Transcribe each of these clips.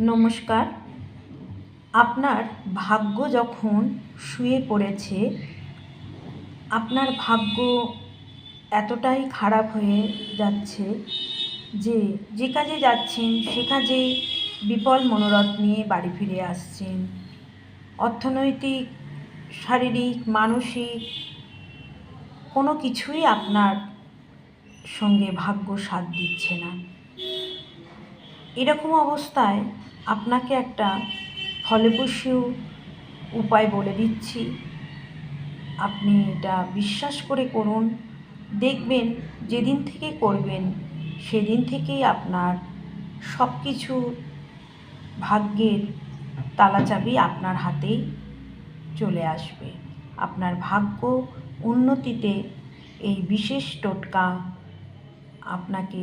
নমস্কার। আপনার ভাগ্য যখন শুয়ে পড়েছে, আপনার ভাগ্য এতটাই খারাপ হয়ে যাচ্ছে যে যে কাজে যাচ্ছেন সে কাজে বিফল মনোরথ নিয়ে বাড়ি ফিরে আসছেন। অর্থনৈতিক, শারীরিক, মানসিক কোনো কিছুই আপনার সঙ্গে ভাগ্য সাথ দিচ্ছে না। এরকম অবস্থায় আপনাকে একটা ফলপ্রসূ উপায় বলে দিচ্ছি, আপনি এটা বিশ্বাস করে করুন। দেখবেন যেদিন থেকে করবেন সেদিন থেকেই আপনার সব কিছু ভাগ্যের তালাচাবি আপনার হাতেই চলে আসবে। আপনার ভাগ্য উন্নতিতে এই বিশেষ টোটকা আপনাকে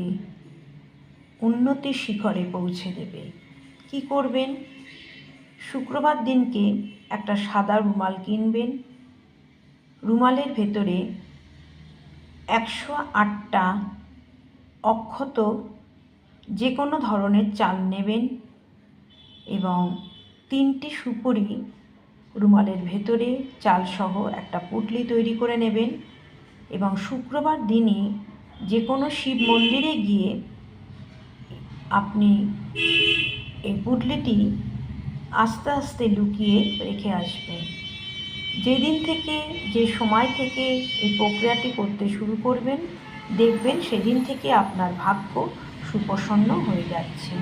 উন্নতির শিখরে পৌঁছে দেবে। কি করবেন? শুক্রবার দিনকে একটা সাদা রুমাল কিনবেন। রুমালের ভেতরে 108টা অক্ষত যে কোনো ধরনের চাল নেবেন এবং 3টি সুপুরি রুমালের ভেতরে চালসহ একটা পুঁটলি তৈরি করে নেবেন এবং শুক্রবার দিনই যে কোনো শিব মন্দিরে গিয়ে আপনি এই পুঁটলিটি আস্তে আস্তে লুকিয়ে রেখে আসবেন। যেদিন থেকে, যে সময় থেকে এই প্রক্রিয়াটি করতে শুরু করবেন, দেখবেন সেদিন থেকে আপনার ভাগ্য সুপ্রসন্ন হয়ে যাচ্ছে।